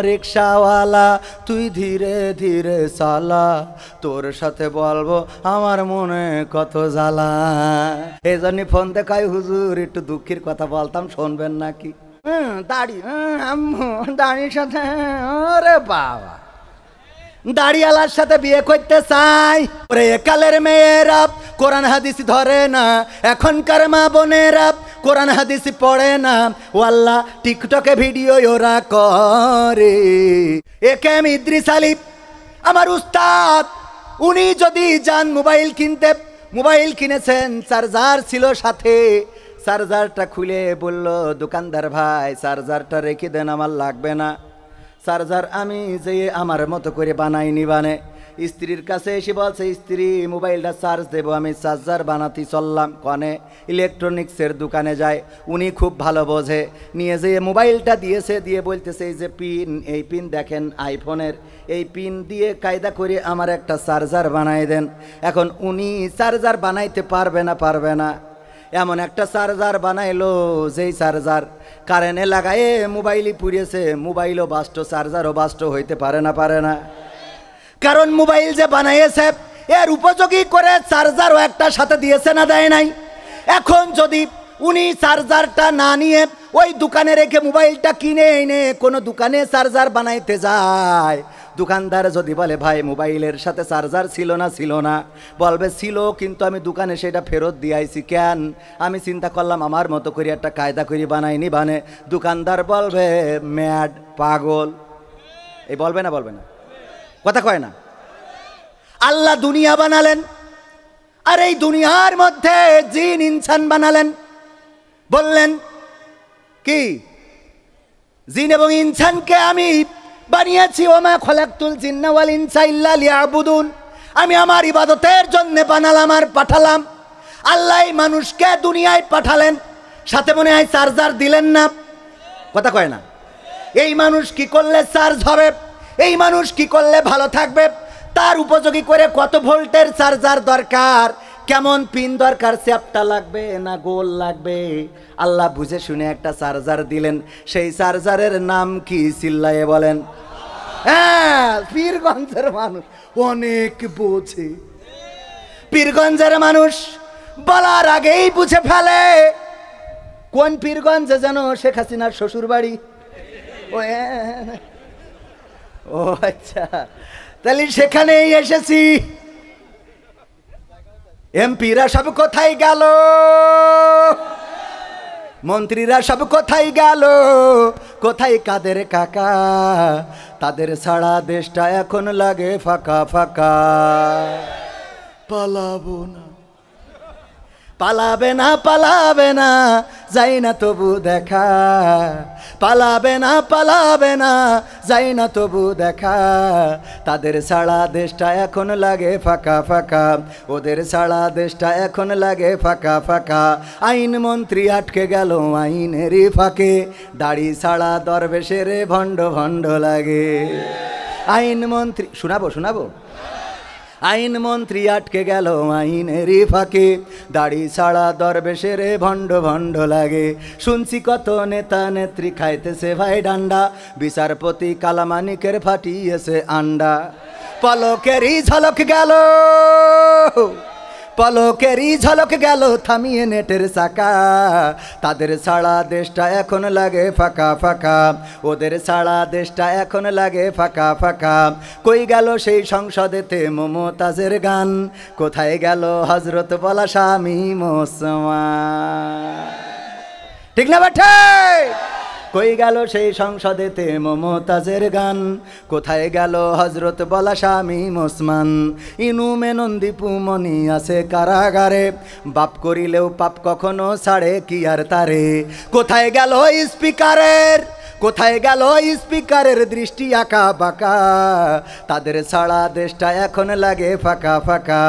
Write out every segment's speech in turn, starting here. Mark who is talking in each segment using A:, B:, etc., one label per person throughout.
A: রিক্সাওয়ালা তুই ধীরে ধীরে চালা, তোর সাথে বলবো আমার মনে কত জ্বালা। এই জন্য ফোন দেখাই হুজুর একটু দুঃখের কথা বলতাম, শুনবেন নাকি? দাড়ি আম্মু দাড়ির সাথে, ওরে বাবা দাড়িওয়ালার সাথে বিয়ে করতে চাই। ওরে কালের মেয়েরা কোরআন হাদিস ধরে না, এখনকার মা বোনেরা কোরআন হাদিস পড়ে না, ও আল্লাহ টিকটকে ভিডিও ওরা করে। একে আমি ইদ্রিস আলী আমার উস্তাদ, উনি যদি যান মোবাইল কিনতে, মোবাইল কিনেছেন, চার্জার ছিল সাথে, চার্জারটা খুলে বলল দোকানদার ভাই চার্জারটা রেখে দেন, আমার লাগবে না। চার্জার আমি যে আমার মতো করে বানাই নিবানে, স্ত্রীর কাছে এসে বলছে স্ত্রী মোবাইলটা চার্জ দেবো, আমি চার্জার বানাতে চললাম কনে ইলেকট্রনিক্সের দোকানে যায়, উনি খুব ভালো বোঝে, নিয়ে যেয়ে মোবাইলটা দিয়েছে, দিয়ে বলতেছে এই যে পিন, এই পিন দেখেন আইফোনের, এই পিন দিয়ে কায়দা করে আমার একটা চার্জার বানাই দেন। এখন উনি চার্জার বানাইতে পারবে না, এমন একটা চার্জার বানাইলো যেই চার্জার কারেন্টে লাগায়ে মোবাইলই পুড়িয়েছে, মোবাইলও বাস্ট চার্জারও বাস্ট হইতে পারে না। কারণ মোবাইল যে বানাইয়েছে এর উপযোগী করে চার্জারও একটা সাথে দিয়েছে না দেয় নাই। এখন যদি উনি চার্জারটা না নিয়ে ওই দোকানে রেখে মোবাইলটা কিনে এনে কোনো দোকানে চার্জার বানাইতে যায়, দোকানদার যদি বলে ভাই মোবাইলের সাথে চার্জার ছিল না, বলবে ছিল কিন্তু আমি দোকানে সেটা ফেরত দিয়ে আইছি, কেন? আমি চিন্তা করলাম আমার মতো করে একটা কায়দা করে বানাইনি বানে। দোকানদার বলবে ম্যাড, পাগল, এই বলবে না কথা কয় না। আল্লাহ দুনিয়া বানালেন, আর এই দুনিয়ার মধ্যে জিন ইনসান বানালেন, বললেন কি জিন এবং ইনসানকে আমি বানিয়েছি, ওমা খলাকতুল জিন্না ওয়াল ইনসা ইল্লা লিয়াবুদুন, আমি আমার ইবাদতের জন্য বানালাম আর পাঠালাম। আল্লাহ মানুষকে দুনিয়ায় পাঠালেন, সাথে মনে হয় চার্জার দিলেন না, কথা কয় না। এই মানুষ কি করলে চার্জ হবে, এই মানুষ কি করলে ভালো থাকবে, তার উপযোগী করে কত ভোল্টের চার্জার দরকার, কেমন পিন দরকার, চ্যাপটা লাগবে না গোল লাগবে, আল্লাহ বুঝে শুনে একটা চার্জার দিলেন। সেই চার্জারের নাম কি চিল্লায়ে বলেন? হ্যাঁ, পীরগঞ্জের মানুষ অনেক বোঝে, পীরগঞ্জের মানুষ বলার আগেই বুঝে ফেলে। কোন পীরগঞ্জে যেন শেখ হাসিনার শ্বশুর বাড়ি? ও আচ্ছা, তাহলে সেখানেই এসেছি। এমপিরা সব কোথায় গেল, মন্ত্রীরা সব কোথায় গেল, কোথায় কাদের কাকা, তাদের ছাড়া দেশটা এখন লাগে ফাঁকা ফাঁকা। পালাবে না যাই না তবু দেখা, পালাবে না যাই না তবু দেখা, তাদের ছাড়া দেশটা এখন লাগে ফাঁকা ফাঁকা, ওদের ছাড়া দেশটা এখন লাগে ফাঁকা ফাঁকা। আইন মন্ত্রী আটকে গেল আইনেরই ফাঁকে, দাড়ি ছাড়া দরবেশের ভণ্ড লাগে। আইন মন্ত্রী শোনাবো আইন মন্ত্রী আটকে গেল আইনেরই ফাঁকে, দাড়ি ছাড়া দরবেশের ভণ্ড লাগে। শুনছি কত নেতা নেত্রী খাইতেছে ভাই ডান্ডা, বিচারপতি কালামানিকের ফাটিয়েছে আন্ডা। পলকেরই ঝলক গেল থামিয়ে নেটের চাকা, তাদের ছাড়া দেশটা এখন লাগে ফাঁকা ফাঁকা, ওদের ছাড়া দেশটা এখন লাগে ফাঁকা ফাঁকা। কই গেল সেই সংসদেতে মমতাজের গান, কোথায় গেল হজরত বলা স্বামী মুসলমান? ঠিক না বাঠে? কই গেল সেই সংসদেতে মমতাজের গান, কোথায় গেল হজরত বলা স্বামী মুসলমান? ইনু মেনন্দীপু মনি আছে কারাগারে, বাপ করিলেও পাপ কখনো ছাড়ে কি আর তারে। কোথায় গেল স্পিকারের দৃষ্টি আঁকা বাঁকা, তাদের ছাড়া দেশটা এখন লাগে ফাঁকা ফাঁকা,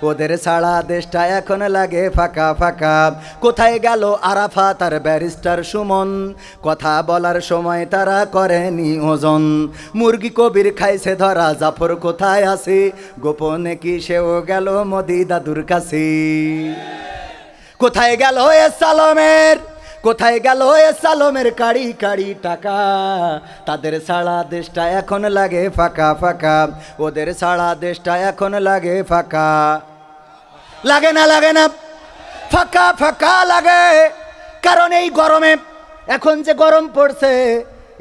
A: ওদের ছাড়া দেশটা এখন লাগে ফাঁকা ফাঁকা। কোথায় গেল আরাফাত আর ব্যারিস্টার সুমন, কথা বলার সময় তারা করেনি ওজন। মুরগি কবির খাইছে ধরা, জাফর কোথায় আছে, গোপনে কি সেও গেল মোদি দাদুর কাছে। কোথায় গেল কোথায় গেল এ সালমের কাড়ি কাড়ি টাকা, তাদের সারা দেশটা এখন লাগে ফাঁকা ফাঁকা, ওদের সারা দেশটা এখন লাগে ফাঁকা। লাগে না ফাঁকা ফাঁকা লাগে, কারণ এই গরমে, এখন যে গরম পড়ছে,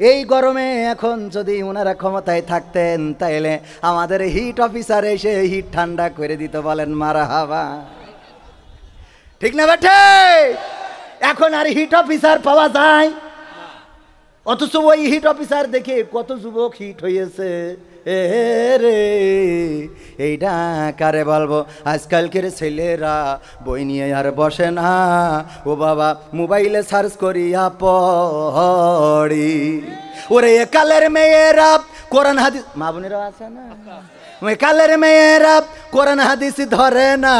A: এই গরমে এখন যদি ওনারা ক্ষমতায় থাকতেন তাইলে আমাদের হিট অফিসার এসে হিট ঠান্ডা করে দিত, বলেন মারহাবা। ঠিক না বেঠে? এখন আর হিট অফিসার পাওয়া যায়? অথচ ওই হিট অফিসার দেখে কত যুবক হিট হয়েছে। এ রে এইটা কারে বলবো, আজকালকের ছেলেরা বই নিয়ে আর বসে না, ও বাবা মোবাইলে সার্চ করিয়া পড়ি। ওরে একালের মেয়েরা কোরআন হাদিস, মা বোনেরা আছে না, কালের মেয়েরা কোরআন হাদিস ধরে না,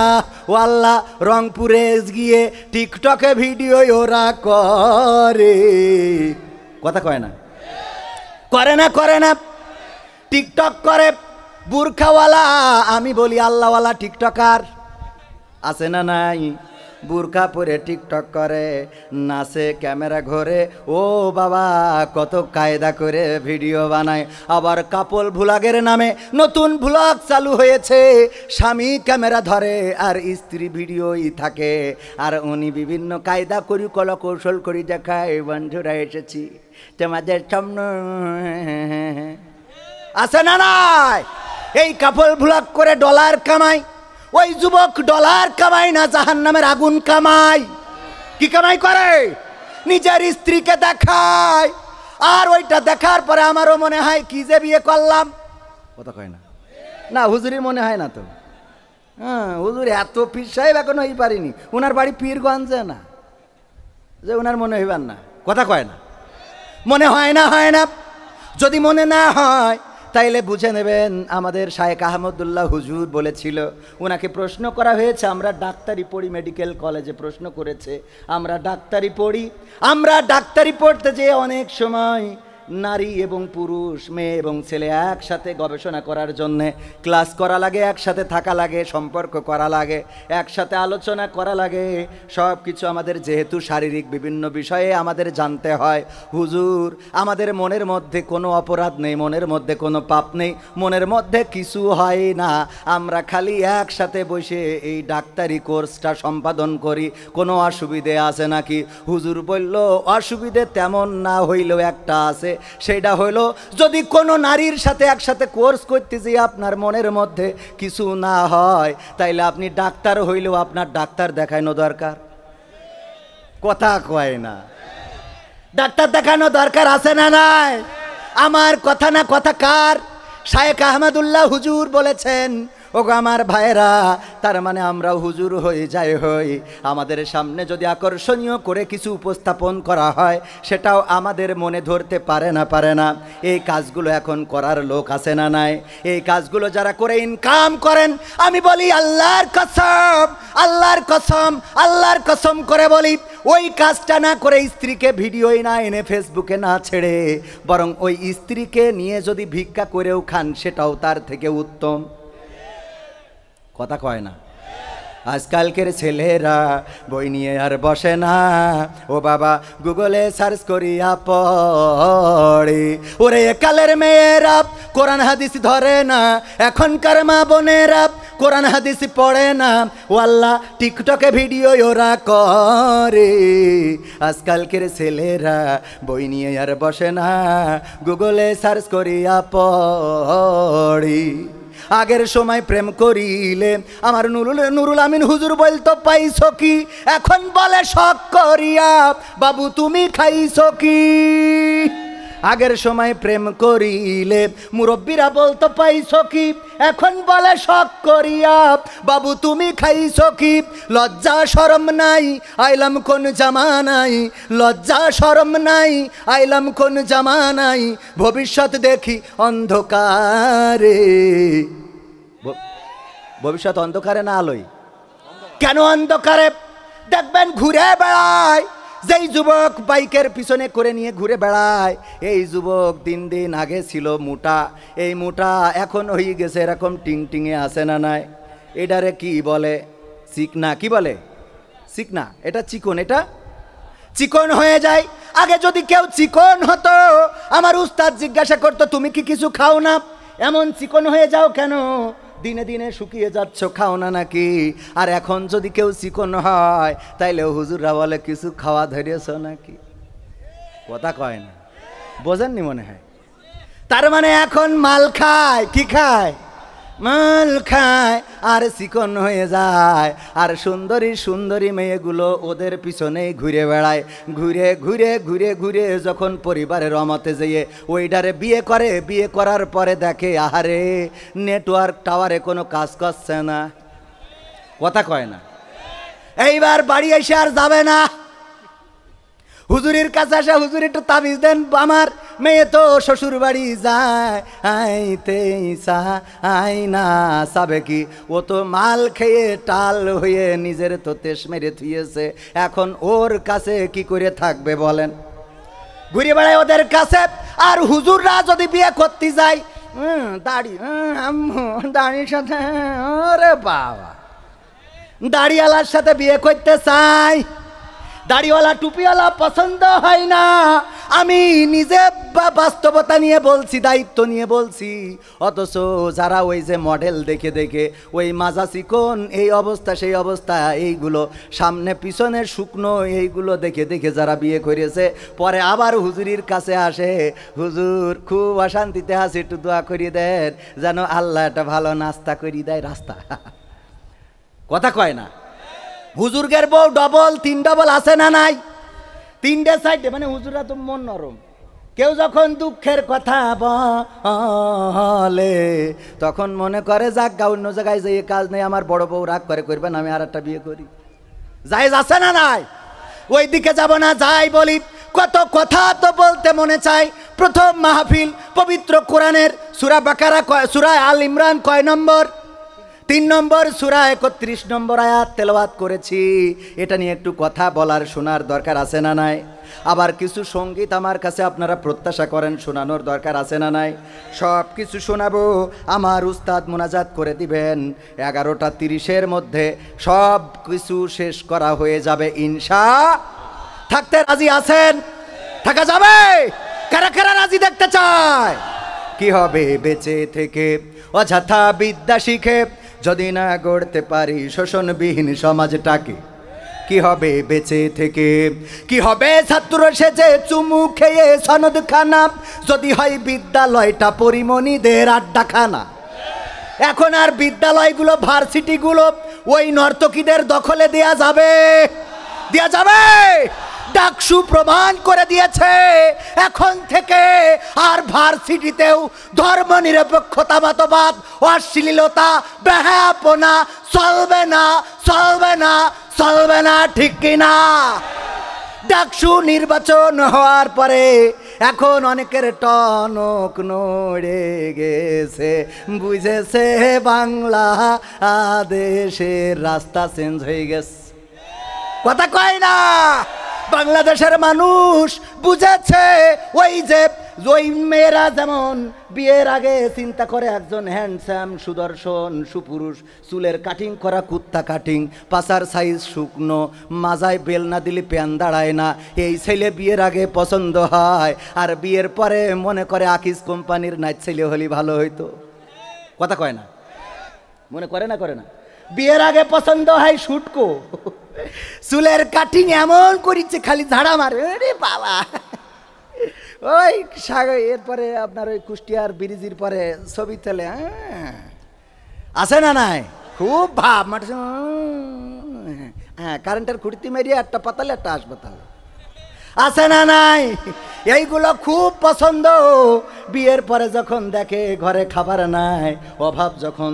A: ও আল্লাহ রংপুরে গিয়ে টিকটকে ভিডিও ওরা করে। কথা কয় না? করে না টিকটক করে বুরখাওয়ালা। আমি বলি আল্লাহওয়ালা টিকটকার আছে না নাই? বুরখা পরে টিকটক করে, নাচে, ক্যামেরা ঘরে, ও বাবা কত কায়দা করে ভিডিও বানায়। আবার কাপল ভ্লগের নামে নতুন ভ্লগ চালু হয়েছে, স্বামী ক্যামেরা ধরে আর স্ত্রী ভিডিওই থাকে, আর উনি বিভিন্ন কায়দা করি কলা কৌশল করি দেখায়, বন্ধুরা এসেছি তোমাদের সামনে। আছে না নাই? এই কাপল ভ্লগ করে ডলার কামাই। ওই যুবক ডলার কামাই না, জাহান্নামের আগুন কামাই। কি কামাই করে? নিজের স্ত্রীকে দেখায়, আর ওইটা দেখার পরে আমারও মনে হয় কি যে বিয়ে করলাম। কথা কয় না? না হুজুরির মনে হয় না তো। হ্যাঁ, হুজুর এত পীর সাহেব এখন হই পারিনি, ওনার বাড়ি পীরগঞ্জে না যে ওনার মনে হইবার না। কথা কয় না? মনে হয় না। যদি মনে না হয় তাইলে বুঝে নেবেন, আমাদের শায়েখ আহমদুল্লাহ হুজুর বলেছিল, ওনাকে প্রশ্ন করা হয়েছে, আমরা ডাক্তারি পড়ি, মেডিকেল কলেজে প্রশ্ন করেছে, আমরা ডাক্তারি পড়তে যেয়ে অনেক সময় নারী এবং পুরুষ, মেয়ে এবং ছেলে একসাথে গবেষণা করার জন্যে ক্লাস করা লাগে, একসাথে থাকা লাগে, সম্পর্ক করা লাগে, একসাথে আলোচনা করা লাগে, সব কিছু আমাদের যেহেতু শারীরিক বিভিন্ন বিষয়ে আমাদের জানতে হয়। হুজুর, আমাদের মনের মধ্যে কোনো অপরাধ নেই, মনের মধ্যে কোনো পাপ নেই, মনের মধ্যে কিছু হয় না, আমরা খালি একসাথে বসে এই ডাক্তারি কোর্সটা সম্পাদন করি, কোনো অসুবিধে আছে নাকি? হুজুর বলল, অসুবিধে তেমন না হইলেও একটা আছে, সেটা হইল যদি কোনো নারীর সাথে একসাথে কোর্স করতে যে আপনার মনের মধ্যে কিছু না হয়, তাইলে আপনি ডাক্তার হইলেও আপনার ডাক্তার দেখানো দরকার। কথা কয় না? ডাক্তার দেখানো দরকার আছে না নাই? আমার কথা না, কথা কার? শায়েখ আহমদুল্লাহ হুজুর বলেছেন, ওগো আমার ভাইরা, তার মানে আমরা হুজুর হয়ে যাই হই, আমাদের সামনে যদি আকর্ষণীয় করে কিছু উপস্থাপন করা হয়, সেটাও আমাদের মনে ধরতে পারে না। এই কাজগুলো এখন করার লোক আছে না নাই? এই কাজগুলো যারা করে ইনকাম করেন, আমি বলি আল্লাহর কসম করে বলি, ওই কাজটা না করে, স্ত্রীকে ভিডিওই না এনে ফেসবুকে না ছেড়ে, বরং ওই স্ত্রীকে নিয়ে যদি ভিক্ষা করেও খান, সেটাও তার থেকে উত্তম। কথা কয় না? আজকালকের ছেলেরা বই নিয়ে আর বসে না, ও বাবা গুগলে সার্চ করিয়া পড়ে। ওরে কালের মেয়েরা কোরআন হাদিস ধরে না, এখনকার মা বোনেরা কোরআন হাদিস পড়ে না, ও আল্লাহ টিকটকে ভিডিও ওরা করে। আজকালকের ছেলেরা বই নিয়ে আর বসে না, গুগলে সার্চ করিয়া পড়ে। আগের সময় প্রেম করিলে আমার নুরুল আমিন হুজুর বলতো পাইছো কি, এখন বলে শখ করিয়া বাবু তুমি খাইছো কি। আগের সময় প্রেম করিলে মুরব্বীরা বলতো পাইছো কি, এখন বলে শখ করিয়া বাবু তুমি খাইছো কি। লজ্জা শরম নাই, আইলাম কোন জামানাই, লজ্জা শরম নাই, আইলাম কোন জামানাই, ভবিষ্যৎ দেখি অন্ধকারে। ভবিষ্যৎ অন্ধকারে না আলোয়? কেন অন্ধকারে? দেখবেন ঘুরে বেড়ায়, যেই যুবক বাইকের পিছনে করে নিয়ে ঘুরে বেড়ায়, এই যুবক দিন আগে ছিল মোটা, এই মোটা এখন হয়ে গেছে এরকম টিংটিঙে আসে না নাই? এটারে কি বলে? চিকনা। কি বলে? চিকনা। এটা চিকন। এটা চিকন হয়ে যায়। আগে যদি কেউ চিকন হতো, আমার উস্তাদ জিজ্ঞাসা করতো তুমি কি কিছু খাও না, এমন চিকন হয়ে যাও কেন, দিনে দিনে শুকিয়ে যাচ্ছ, খাও না নাকি? আর এখন যদি কেউ চিকন হয়, তাইলে হুজুররা বলে কিছু খাওয়া ধরেছ নাকি? কথা কয় না, বোঝেননি মনে হয়। তার মানে এখন মাল খায়, কি খায়? মাল খায় আর চিকন হয়ে যায়। আর সুন্দরী সুন্দরী মেয়েগুলো ওদের পিছনেই ঘুরে বেড়ায়। ঘুরে ঘুরে ঘুরে ঘুরে যখন পরিবারের রমতে যেয়ে ওইটারে বিয়ে করে, বিয়ে করার পরে দেখে আহারে নেটওয়ার্ক টাওয়ারে কোনো কাজ করছে না। কথা কয় না। এইবার বাড়ি এসে আর যাবে না, হুজুরের কাছে আসে, হুজুর একটু তাবিজ দেন, আমার মেয়ে তো শ্বশুর বাড়ি যায়, আইতে আই না সাবে কি, ও তো মাল খেয়ে টাল হয়ে নিজের তো তেস মেরে থুয়েছে, এখন ওর কাছে কি করে থাকবে বলেন? ঘুরে বেড়ায় ওদের কাছে। আর হুজুররা যদি বিয়ে করতে যায়, দাড়ি দাড়ির সাথে, ওরে বাবা, দাড়িওয়ালার সাথে বিয়ে করতে চাই, দাড়িওয়ালা টুপিওয়ালা পছন্দ হয় না। আমি নিজে বাস্তবতা নিয়ে বলছি, দায়িত্ব নিয়ে বলছি। অথচ যারা ওই যে মডেল দেখে দেখে ওই মাজা চিকন, এই অবস্থা সেই অবস্থা, এইগুলো সামনে পিছনে শুকনো, এইগুলো দেখে দেখে যারা বিয়ে করেছে, পরে আবার হুজুরির কাছে আসে, হুজুর খুব অশান্তিতে আছে, একটু দোয়া করিয়ে দেন যেন আল্লাহ একটা ভালো নাস্তা করিয়ে দেয় রাস্তা। কথা কয় না। হুজুরগের বউ ডবল, 3 ডবল আছে না নাই? 3টে সাইডে, মানে হুজুররা তো মন নরম। কেউ যখন দুঃখের কথা বলে তখন মনে করে যাক গা, অন্য জায়গায় যে কাজ নেই, আমার বড় বউ রাগ করে করবেন, আমি আর একটা বিয়ে করি। জায়েজ আছে না নাই? ওই দিকে যাব না, যাই বলি। কত কথা তো বলতে মনে চায়। প্রথম মাহফিল পবিত্র কোরআনের সূরা বাকারা, সূরা আল ইমরান কয় নম্বর? 3 নম্বর সূরা 31 নম্বর আয়াত তেলাওয়াত করেছি। এটা নিয়ে একটু কথা বলার, শোনার দরকার আছে না নাই? আবার কিছু সঙ্গীত আমার কাছে আপনারা প্রত্যাশা করেন, শোনানোর দরকার আছে না নাই? সব কিছু শোনাবো, আমার উস্তাদ মোনাজাত করে দিবেন। 11:30-এর মধ্যে সব কিছু শেষ করা হয়ে যাবে ইনশাআল্লাহ। থাকতে রাজি আছেন? থাকা যাবে? কারা কারা রাজি দেখতে চায়? কি হবে বেঁচে থেকে অযথা বিদ্যা শিখে যদি না গড়তে পারি শোষণবিহীন সমাজটাকে? কি হবে বেঁচে থেকে? কি হবে ছাত্র সেজে চুমু খেয়ে সনদ খানা যদি হয় বিদ্যালয়টা পরিমণিদের আড্ডাখানা? এখন আর বিদ্যালয়গুলো, ভার্সিটিগুলো ওই নর্তকীদের দখলে দেয়া যাবে? দেয়া যাবে? ডাকসু প্রমাণ করে দিয়েছে এখন থেকে আর ভার্সিটিতেও ধর্ম নিরপেক্ষতা, মতবাদ, অশ্লীলতা, বেহায়াপনা চলবে না, চলবে না, চলবে না, ঠিক কিনা? ডাকসু নির্বাচন হওয়ার পরে এখন অনেকের টনক নড়ে গেছে, বুঝেছে বাংলা দেশের রাস্তা চেঞ্জ হয়ে গেছে। কথা কয় না? বাংলাদেশের মানুষ বুঝেছে। ওই যে ওই মেয়েরা যেমন বিয়ের আগে চিন্তা করে একজন হ্যান্ডসাম, সুদর্শন, সুপুরুষ, চুলের কাটিং করা কুত্তা কাটিং, পাছার সাইজ শুকনো, মাজায় বেল না দিলে প্যান দাঁড়ায় না, এই ছেলে বিয়ের আগে পছন্দ হয়। আর বিয়ের পরে মনে করে আকিজ কোম্পানির নাইট ছেলে হলে ভালো হইতো। কথা কয় না? মনে করে না? করে না? বিয়ের আগে পছন্দ হয় শুটকো, চুলের কাটিং এমন করিচ্ছে খালি ঝাড়া মারে, রে বাবা। ওই সাগর, এরপরে আপনার ওই কুষ্টিয়ার ব্রিজের পরে ছবি তোলে, আছে না নাই? খুব ভাব মাঠে, হ্যাঁ, কারেন্টের খুঁড়তি মেরিয়ে একটা পাতালে একটা হাসপাতাল, আছে না নাই? এইগুলো খুব পছন্দ। বিয়ের পরে যখন দেখে ঘরে খাবার নাই, অভাব যখন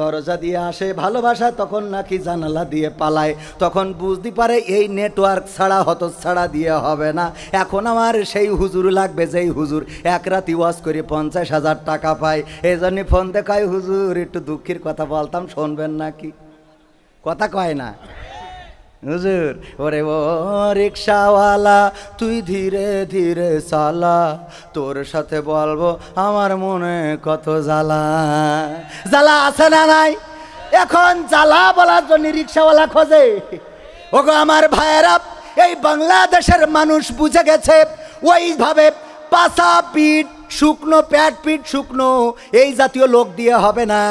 A: দরজা দিয়ে আসে, ভালোবাসা তখন নাকি জানালা দিয়ে পালায়, তখন বুঝতে পারে এই নেটওয়ার্ক ছাড়া, হতচ্ছাড়া দিয়ে হবে না। এখন আমার সেই হুজুর লাগবে যেই হুজুর এক রাতি ওয়াজ করে 50,000 টাকা পায়। এই জন্য ফোন দেখায়, হুজুর একটু দুঃখের কথা বলতাম, শুনবেন নাকি? কথা কয় না? হুজুর, ওরে ও রিক্সাওয়ালা তুই ধীরে ধীরে চালা, তোর সাথে বলবো আমার মনে কত জ্বালা। জ্বালা আছে না নাই? এখন জ্বালা বলার জন্য রিক্সাওয়ালা খোঁজে। ওগো আমার ভাইয়েরা, এই বাংলাদেশের মানুষ বুঝে গেছে ওইভাবে পাছা পিঠ শুকনো, প্যাট পিঠ শুকনো এই জাতীয় লোক দিয়ে হবে না,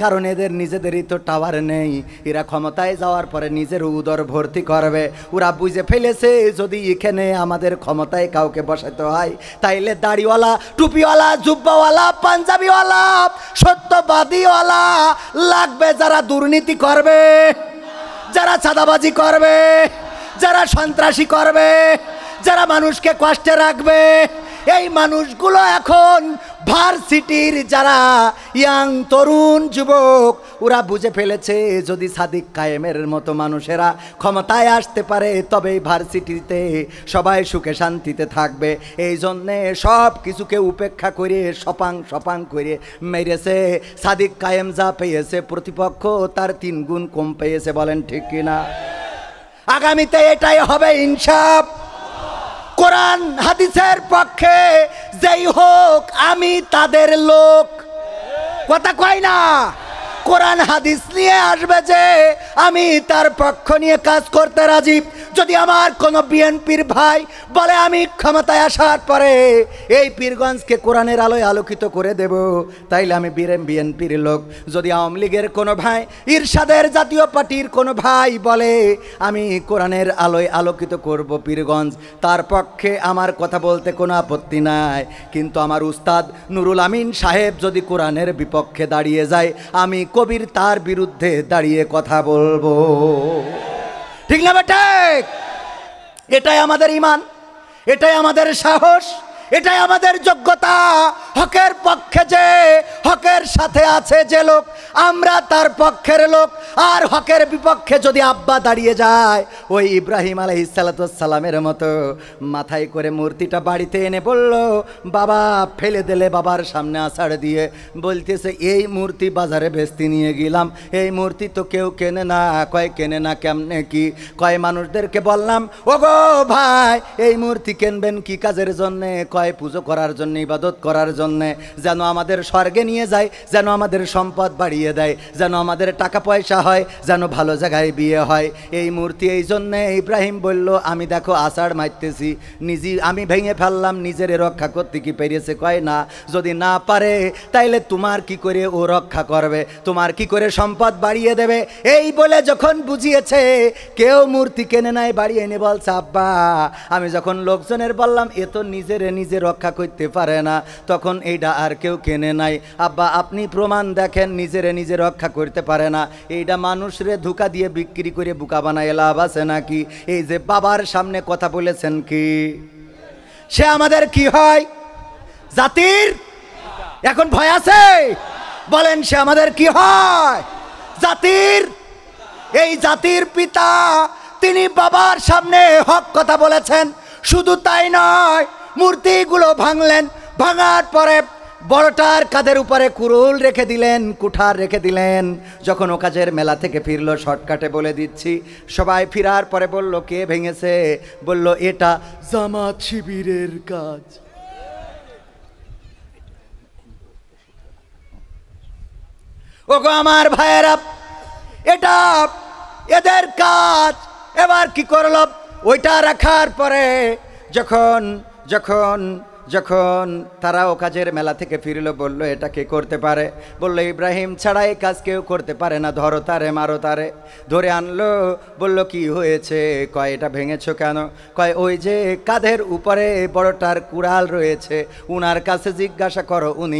A: কারণ এদের নিজেদেরই তো টাওয়ার নেই। এরা ক্ষমতায় যাওয়ার পরে নিজের উদর ভর্তি করবে। ওরা বুঝে ফেলেছে যদি এখানে আমাদের ক্ষমতায় কাউকে বসাতে হয় তাইলে দাড়িওয়ালা, টুপিওয়ালা, জুব্বাওয়ালা, পাঞ্জাবিওয়ালা, সত্যবাদীওয়ালা লাগবে, যারা দুর্নীতি করবে, যারা চাঁদাবাজি করবে, যারা সন্ত্রাসী করবে, যারা মানুষকে কষ্টে রাখবে। এই মানুষগুলো এখন ভার্সিটির যারা ইয়াং তরুণ যুবক ওরা বুঝে ফেলেছে যদি সাদিক কায়েমের মতো মানুষেরা ক্ষমতায় আসতে পারে তবে ভার্সিটিতে সবাই সুখে শান্তিতে থাকবে। এই জন্যে সব কিছুকে উপেক্ষা করে সপাং সপাং করে মেরেছে। সাদিক কায়েম যা পেয়েছে প্রতিপক্ষ তার 3 গুণ কম পেয়েছে। বলেন ঠিক কিনা? আগামীতে এটাই হবে ইনসাফ। কোরআন হাদিসের পক্ষে যেই হোক আমি তাদের লোক, কথা কয় না? কোরআন হাদিস নিয়ে আসবে যে আমি তার পক্ষ নিয়ে কাজ করতে রাজি। যদি আমার কোনো বিএনপির ভাই বলে আমি ক্ষমতায় আসার পরে এই পীরগঞ্জকে কোরআনের আলোয় আলোকিত করে দেব, তাইলে আমি বিএনপির লোক। যদি আওয়ামী লীগের কোনো ভাই, ইরশাদের জাতীয় পার্টির কোনো ভাই বলে আমি কোরআনের আলোয় আলোকিত করব পীরগঞ্জ, তার পক্ষে আমার কথা বলতে কোনো আপত্তি নাই। কিন্তু আমার উস্তাদ নুরুল আমিন সাহেব যদি কোরআনের বিপক্ষে দাঁড়িয়ে যায় আমি কবির তার বিরুদ্ধে দাঁড়িয়ে কথা বলবো। ঠিক না বেটা? এটাই আমাদের ঈমান, এটাই আমাদের সাহস, এটাই আমাদের যোগ্যতা। হকের পক্ষে যে, হকের সাথে আছে যে লোক, আমরা তার পক্ষের লোক। আর হকের বিপক্ষে যদি আব্বা দাঁড়িয়ে যায় ওই ইব্রাহিম আলাইহিসসালামের মতো মাথায় করে মূর্তিটা বাড়িতে এনে বলল বাবা ফেলে দিলে, বাবার সামনে আষাঢ় দিয়ে বলতেছে এই মূর্তি বাজারে বেচতে নিয়ে গেলাম, এই মূর্তি তো কেউ কেনে না। কয় কেনে না কেমনে কি? কয় মানুষদেরকে বললাম ওগো ভাই এই মূর্তি কিনবেন কি কাজের জন্যে? কয় পুজো করার জন্য, ইবাদত করার জন্যে, যেন আমাদের স্বর্গে নিয়ে যায়, যেন আমাদের সম্পদ বাড়িয়ে দেয়, যেন আমাদের টাকা পয়সা হয়, যেন ভালো জায়গায় বিয়ে হয়। এই মূর্তি এই জন্যে ইব্রাহিম বলল আমি দেখো আষাঢ় মারতেছি, আমি ভেঙে ফেললাম, নিজের রক্ষা করতে কি পেরেছে? কয় না। যদি না পারে তাইলে তোমার কি করে ও রক্ষা করবে, তোমার কি করে সম্পদ বাড়িয়ে দেবে? এই বলে যখন বুঝিয়েছে কেউ মূর্তি কেনে নাই, বাড়িয়ে এনে বলছে আব্বা আমি যখন লোকজনের বললাম এ তো নিজে রক্ষা করতে পারে না, তখন এইটা আর কেউ কেনে নাই। আব্বা আপনি প্রমাণ দেখেন নিজে রক্ষা করতে পারে না, এইটা মানুষরে ধোঁকা দিয়ে বিক্রি করে বোকা বানায় লাভ আছে নাকি? এই যে বাবার সামনে কথা বলেছেন কি সে আমাদের কি হয়? জাতির এখন ভয় আছে? বলেন সে আমাদের কি হয়? জাতির। এই জাতির পিতা তিনি বাবার সামনে হক কথা বলেছেন। শুধু তাই নয়, মূর্তিগুলো ভাঙলেন, ভাঙার পরে বড়টার কাঁধের উপরে কুরুল রেখে দিলেন, কুঠার রেখে দিলেন। যখন ওকাজের মেলা থেকে ফিরলো, শর্টকাটে বলে দিচ্ছি, সবাই ফিরার পরে বলল কে ভেঙেছে? বলল এটা জামাত শিবিরের কাজ। ওগো আমার ভাইয়েরা, এটা এদের কাজ। এবার কি করলো? ওইটা রাখার পরে যখন যখন যখন তারা ও কাজের মেলা থেকে ফিরলো, বলল এটা কে করতে পারে? বলল ইব্রাহিম ছাড়া এই কাজ কেউ করতে পারে না, ধরো তারে, মারো তারে। ধরে আনলো, বলল কি হয়েছে? কয় এটা ভেঙেছো কেন? কয় ওই যে কাঁধের উপরে বড়টার কুড়াল রয়েছে, উনার কাছে জিজ্ঞাসা করো, উনি